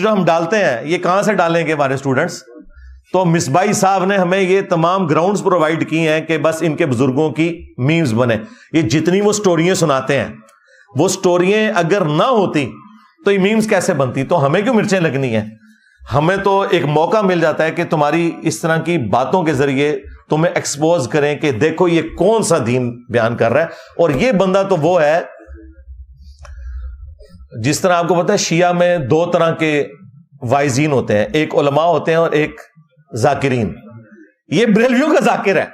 جو ہم ڈالتے ہیں یہ کہاں سے ڈالیں گے ہمارے اسٹوڈنٹس؟ تو مصباحی صاحب نے ہمیں یہ تمام گراؤنڈز پرووائڈ کی ہیں کہ بس ان کے بزرگوں کی میمز بنے. یہ جتنی وہ سٹوریاں سناتے ہیں وہ سٹوریاں اگر نہ ہوتی تو یہ میمز کیسے بنتی؟ تو ہمیں کیوں مرچیں لگنی ہیں؟ ہمیں تو ایک موقع مل جاتا ہے کہ تمہاری اس طرح کی باتوں کے ذریعے تمہیں ایکسپوز کریں کہ دیکھو یہ کون سا دین بیان کر رہا ہے. اور یہ بندہ تو وہ ہے جس طرح آپ کو پتا ہے شیعہ میں دو طرح کے وائزین ہوتے ہیں, ایک علماء ہوتے ہیں اور ایک ذاکرین. یہ بریلویوں کا ذاکر ہے.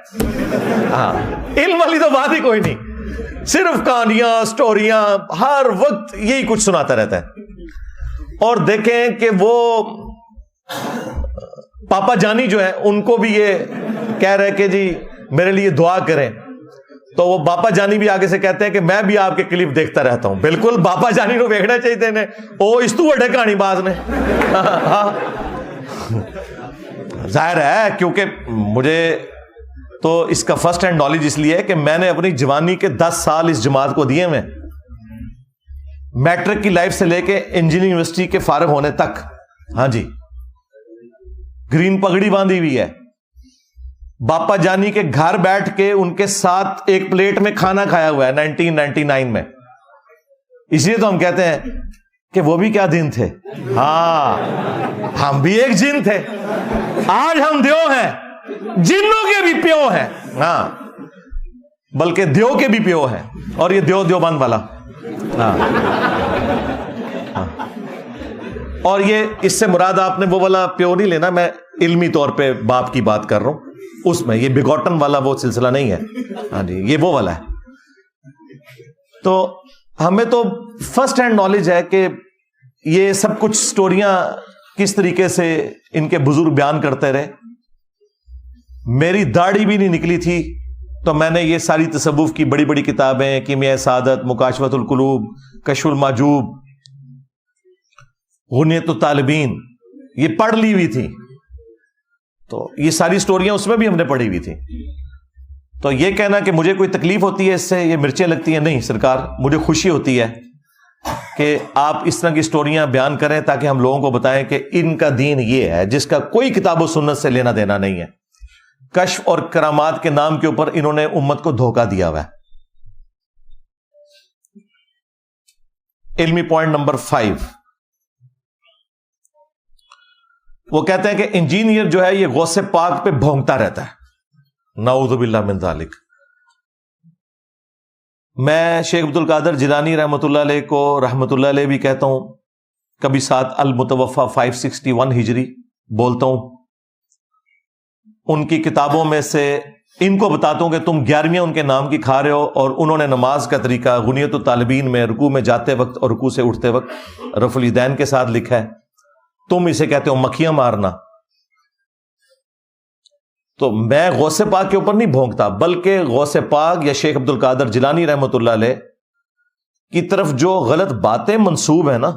ہاں, علم والی تو بات ہی کوئی نہیں, صرف کہانیاں سٹوریاں ہر وقت یہی کچھ سناتا رہتا ہے. اور دیکھیں کہ وہ پاپا جانی جو ہے ان کو بھی یہ کہہ رہے کہ جی میرے لیے دعا کریں, تو وہ باپا جانی بھی آگے سے کہتے ہیں کہ میں بھی آپ کے کلپ دیکھتا رہتا ہوں. بالکل باپا جانی کو دیکھنا چاہیے تھے او اس تو بڑے کہانی باز نے. ہاں ظاہر ہے کیونکہ مجھے تو اس کا فرسٹ ہینڈ نالج اس لیے ہے کہ میں نے اپنی جوانی کے 10 سال اس جماعت کو دیے میں, میٹرک کی لائف سے لے کے انجینئرنگ یونیورسٹی کے فارغ ہونے تک. ہاں جی, گرین پگڑی باندھی ہوئی ہے. باپا جانی کے گھر بیٹھ کے ان کے ساتھ ایک پلیٹ میں کھانا کھایا ہوا ہے 1999 میں. اس لیے تو ہم کہتے ہیں کہ وہ بھی کیا دن تھے. ہاں ہم بھی ایک جن تھے, آج ہم دیو ہیں, جنوں کے بھی پیو ہیں. ہاں بلکہ دیو کے بھی پیو ہیں, اور یہ دیوبند والا. ہاں اور یہ اس سے مراد آپ نے وہ والا پیو نہیں لینا, میں علمی طور پہ باپ کی بات کر رہا ہوں, اس میں یہ بگوٹن والا وہ سلسلہ نہیں ہے. ہاں جی یہ وہ والا ہے. تو ہمیں تو فرسٹ ہینڈ نالج ہے کہ یہ سب کچھ سٹوریاں کس طریقے سے ان کے بزرگ بیان کرتے رہے. میری داڑھی بھی نہیں نکلی تھی تو میں نے یہ ساری تصوف کی بڑی بڑی کتابیں, کیمیاء سعادت, مکاشفۃ القلوب, کشف المحجوب, غنیۃ الطالبین, یہ پڑھ لی ہوئی تھی. تو یہ ساری سٹوریاں اس میں بھی ہم نے پڑھی ہوئی تھی. تو یہ کہنا کہ مجھے کوئی تکلیف ہوتی ہے اس سے, یہ مرچیں لگتی ہیں, نہیں سرکار, مجھے خوشی ہوتی ہے کہ آپ اس طرح کی سٹوریاں بیان کریں تاکہ ہم لوگوں کو بتائیں کہ ان کا دین یہ ہے جس کا کوئی کتاب و سنت سے لینا دینا نہیں ہے. کشف اور کرامات کے نام کے اوپر انہوں نے امت کو دھوکہ دیا ہوا ہے. علمی پوائنٹ نمبر 5, وہ کہتے ہیں کہ انجینئر جو ہے یہ غوث پاک پہ بھونکتا رہتا ہے. نعوذ باللہ من ذالک. میں شیخ عبد القادر جیلانی رحمۃ اللہ علیہ کو رحمۃ اللہ علیہ بھی کہتا ہوں, کبھی ساتھ المتوفا 561 ہجری بولتا ہوں. ان کی کتابوں میں سے ان کو بتاتا ہوں کہ تم 11ویں ان کے نام کی کھا رہے ہو, اور انہوں نے نماز کا طریقہ غنیۃ الطالبین میں رکوع میں جاتے وقت اور رکوع سے اٹھتے وقت رفع الیدین کے ساتھ لکھا ہے. تم اسے کہتے ہو مکھیاں مارنا. تو میں غوث پاک کے اوپر نہیں بھونکتا, بلکہ غوث پاک یا شیخ عبد القادر جیلانی رحمۃ اللہ علیہ کی طرف جو غلط باتیں منسوب ہیں نا,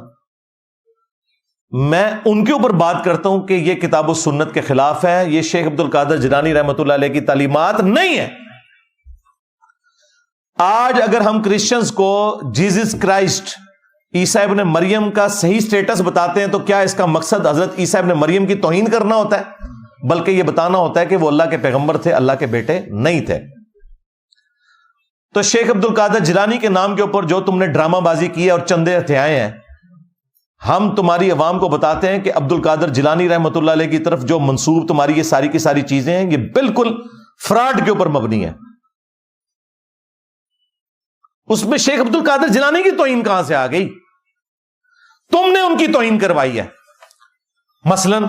میں ان کے اوپر بات کرتا ہوں کہ یہ کتاب و سنت کے خلاف ہے, یہ شیخ عبد القادر جیلانی رحمۃ اللہ علیہ کی تعلیمات نہیں ہے. آج اگر ہم کرسچنز کو جیزس کرائسٹ عیسیٰ ابن مریم کا صحیح سٹیٹس بتاتے ہیں تو کیا اس کا مقصد حضرت عیسیٰ ابن مریم کی توہین کرنا ہوتا ہے؟ بلکہ یہ بتانا ہوتا ہے کہ وہ اللہ کے پیغمبر تھے, اللہ کے بیٹے نہیں تھے. تو شیخ عبد القادر جیلانی کے نام کے اوپر جو تم نے ڈرامہ بازی کی ہے اور چندے ہتھیائے ہیں, ہم تمہاری عوام کو بتاتے ہیں کہ عبد القادر جیلانی رحمۃ اللہ علیہ کی طرف جو منسوب تمہاری یہ ساری کی ساری چیزیں ہیں یہ بالکل فراڈ کے اوپر مبنی ہے. اس میں شیخ عبد القادر جیلانی کی توہین کہاں سے آ گئی؟ تم نے ان کی توہین کروائی ہے. مثلا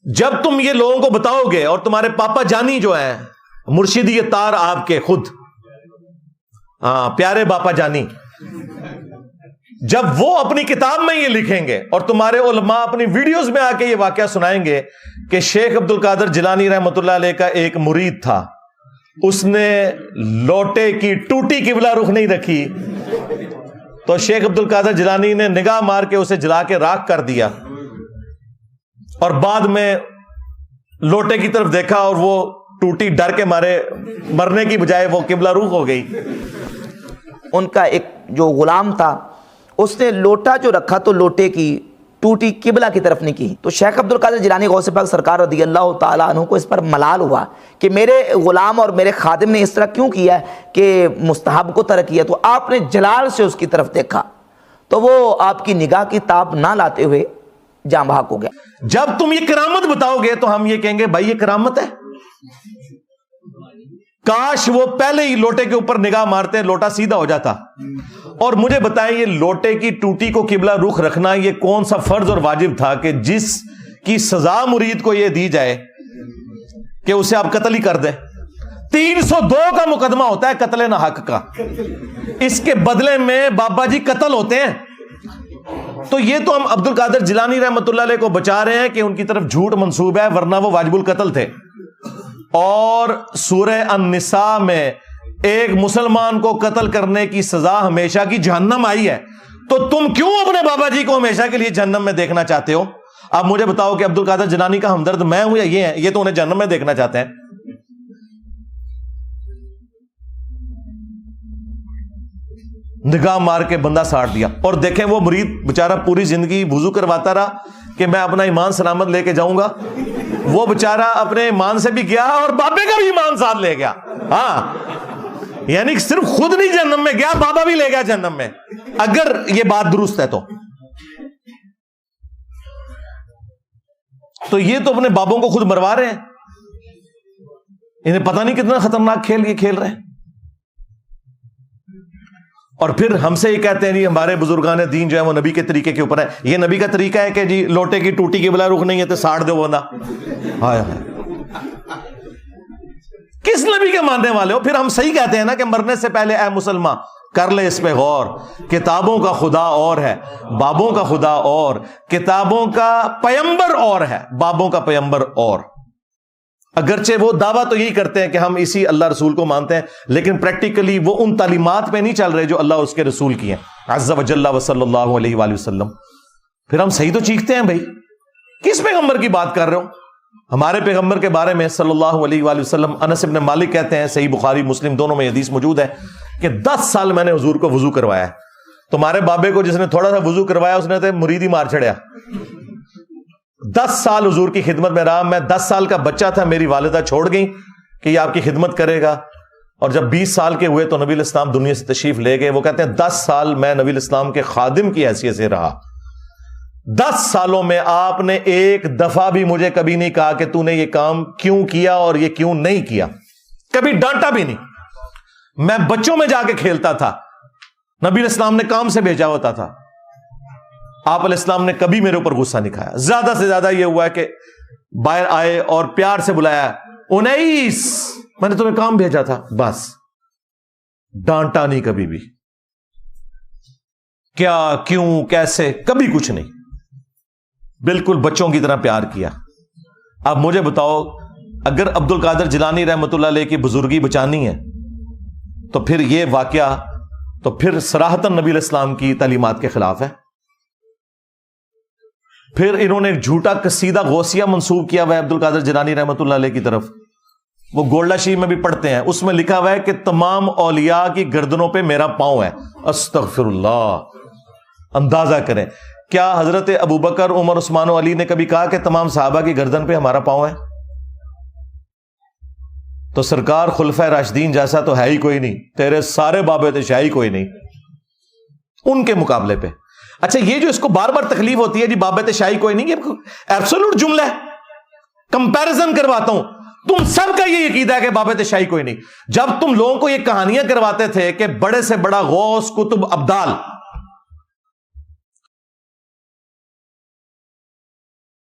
جب تم یہ لوگوں کو بتاؤ گے, اور تمہارے پاپا جانی جو ہیں مرشدی تار آپ کے خود, ہاں پیارے باپا جانی, جب وہ اپنی کتاب میں یہ لکھیں گے اور تمہارے علماء اپنی ویڈیوز میں آ کے یہ واقعہ سنائیں گے کہ شیخ عبد القادر جیلانی رحمۃ اللہ علیہ کا ایک مرید تھا, اس نے لوٹے کی ٹوٹی قبلہ رخ نہیں رکھی, تو شیخ عبد القادر جیلانی نے نگاہ مار کے اسے جلا کے راکھ کر دیا, اور بعد میں لوٹے کی طرف دیکھا اور وہ ٹوٹی ڈر کے مارے مرنے کی بجائے وہ قبلہ رخ ہو گئی. ان کا ایک جو غلام تھا اس نے لوٹا جو رکھا تو لوٹے کی ٹوٹی قبلہ کی طرف نہیں کی. تو شیخ عبد القادر جیلانی غوث پاک سرکار رضی اللہ تعالیٰ عنہ کو اس پر ملال ہوا کہ میرے غلام اور میرے خادم نے اس طرح کیوں کیا کہ مستحب کو ترک کیا. تو آپ نے جلال سے اس کی طرف دیکھا تو وہ آپ کی نگاہ کی تاب نہ لاتے ہوئے جاں بحق ہو گیا. جب تم یہ کرامت بتاؤ گے تو ہم یہ کہیں گے بھائی یہ کرامت ہے. کاش وہ پہلے ہی لوٹے کے اوپر نگاہ مارتے لوٹا سیدھا ہو جاتا. اور مجھے بتائیں یہ لوٹے کی ٹوٹی کو قبلہ رخ رکھنا یہ کون سا فرض اور واجب تھا کہ جس کی سزا مرید کو یہ دی جائے کہ اسے آپ قتل ہی کر دیں. 302 کا مقدمہ ہوتا ہے قتل ناحق کا, اس کے بدلے میں بابا جی قتل ہوتے ہیں. تو یہ تو ہم عبد القادر جیلانی رحمۃ اللہ علیہ کو بچا رہے ہیں کہ ان کی طرف جھوٹ منسوب ہے, ورنہ وہ واجب القتل تھے. اور سورہ النساء میں ایک مسلمان کو قتل کرنے کی سزا ہمیشہ کی جہنم آئی ہے. تو تم کیوں اپنے بابا جی کو ہمیشہ کے لیے جہنم میں دیکھنا چاہتے ہو؟ اب مجھے بتاؤ کہ عبد القادر جیلانی کا ہمدرد میں ہوں یا یہ ہے؟ یہ تو انہیں جہنم میں دیکھنا چاہتے ہیں. نگاہ مار کے بندہ ساڑ دیا. اور دیکھیں وہ مرید بےچارہ پوری زندگی وضو کرواتا رہا کہ میں اپنا ایمان سلامت لے کے جاؤں گا. وہ بےچارہ اپنے ایمان سے بھی گیا اور بابے کا بھی ایمان ساتھ لے گیا. ہاں, یعنی صرف خود نہیں جہنم میں گیا, بابا بھی لے گیا جہنم میں, اگر یہ بات درست ہے تو یہ تو اپنے بابوں کو خود مروا رہے ہیں. انہیں پتہ نہیں کتنا خطرناک کھیل یہ کھیل رہے ہیں. اور پھر ہم سے یہ کہتے ہیں جی ہمارے بزرگان دین جو ہے وہ نبی کے طریقے کے اوپر ہے. یہ نبی کا طریقہ ہے کہ جی لوٹے کی ٹوٹی کی بلا رخ نہیں ہے تو ساڑ دو بندہ. ہائے ہائے, کس نبی کے ماننے والے ہو؟ پھر ہم صحیح کہتے ہیں نا کہ مرنے سے پہلے اے مسلمان کر لے اس پہ غور. کتابوں کا خدا اور ہے, بابوں کا خدا اور, کتابوں کا پیمبر اور ہے, بابوں کا پیمبر اور. اگرچہ وہ دعویٰ تو یہی کرتے ہیں کہ ہم اسی اللہ رسول کو مانتے ہیں, لیکن پریکٹیکلی وہ ان تعلیمات پہ نہیں چل رہے جو اللہ اس کے رسول کی ہیں عز و جل و صلی اللہ علیہ وآلہ وسلم. پھر ہم صحیح تو چیختے ہیں بھائی, کس پیغمبر کی بات کر رہے ہو؟ ہمارے پیغمبر کے بارے میں صلی اللہ علیہ وآلہ وسلم انس بن مالک کہتے ہیں, صحیح بخاری مسلم دونوں میں حدیث موجود ہے, کہ 10 سال میں نے حضور کو وضو کروایا ہے. تمہارے بابے کو جس نے تھوڑا سا وضو کروایا اس نے تو مرید ہی مار چھڑیا. 10 سال حضور کی خدمت میں رہا. میں 10 سال کا بچہ تھا, میری والدہ چھوڑ گئی کہ یہ آپ کی خدمت کرے گا. اور جب 20 سال کے ہوئے تو نبی الاسلام دنیا سے تشریف لے گئے. وہ کہتے ہیں 10 سال میں نبی الاسلام کے خادم کی حیثیت سے رہا. 10 سالوں میں آپ نے ایک دفعہ بھی مجھے کبھی نہیں کہا کہ تو نے یہ کام کیوں کیا اور یہ کیوں نہیں کیا. کبھی ڈانٹا بھی نہیں. میں بچوں میں جا کے کھیلتا تھا, نبی الاسلام نے کام سے بھیجا ہوتا تھا. آپ علیہ السلام نے کبھی میرے اوپر غصہ نہیں کھایا. زیادہ سے زیادہ یہ ہوا ہے کہ باہر آئے اور پیار سے بلایا, 19 میں نے تمہیں کام بھیجا تھا, بس. ڈانٹا نہیں کبھی بھی, کیا کیوں کیسے کبھی کچھ نہیں, بالکل بچوں کی طرح پیار کیا. اب مجھے بتاؤ اگر عبد القادر جیلانی رحمۃ اللہ علیہ کی بزرگی بچانی ہے تو پھر یہ واقعہ تو پھر صراحتاً نبی علیہ السلام کی تعلیمات کے خلاف ہے. پھر انہوں نے ایک جھوٹا قصیدہ غوثیہ منسوب کیا ہوا ہے عبد القادر جیلانی رحمۃ اللہ علیہ کی طرف. وہ گولڈا شریف میں بھی پڑھتے ہیں, اس میں لکھا ہوا ہے کہ تمام اولیاء کی گردنوں پہ میرا پاؤں ہے. استغفر اللہ. اندازہ کریں, کیا حضرت ابوبکر عمر عثمان و علی نے کبھی کہا کہ تمام صحابہ کی گردن پہ ہمارا پاؤں ہے؟ تو سرکار خلفۂ راشدین جیسا تو ہے ہی کوئی نہیں, تیرے سارے بابے تشاہ ہی کوئی نہیں ان کے مقابلے پہ. اچھا یہ جو اس کو بار بار تکلیف ہوتی ہے جی بابت شاہی کوئی نہیں, یہ ایبسولوٹ جملہ ہے. کمپیرزن کرواتا ہوں, تم سب کا یہ عقیدہ ہے کہ بابت شاہی کوئی نہیں. جب تم لوگوں کو یہ کہانیاں کرواتے تھے کہ بڑے سے بڑا غوث کتب ابدال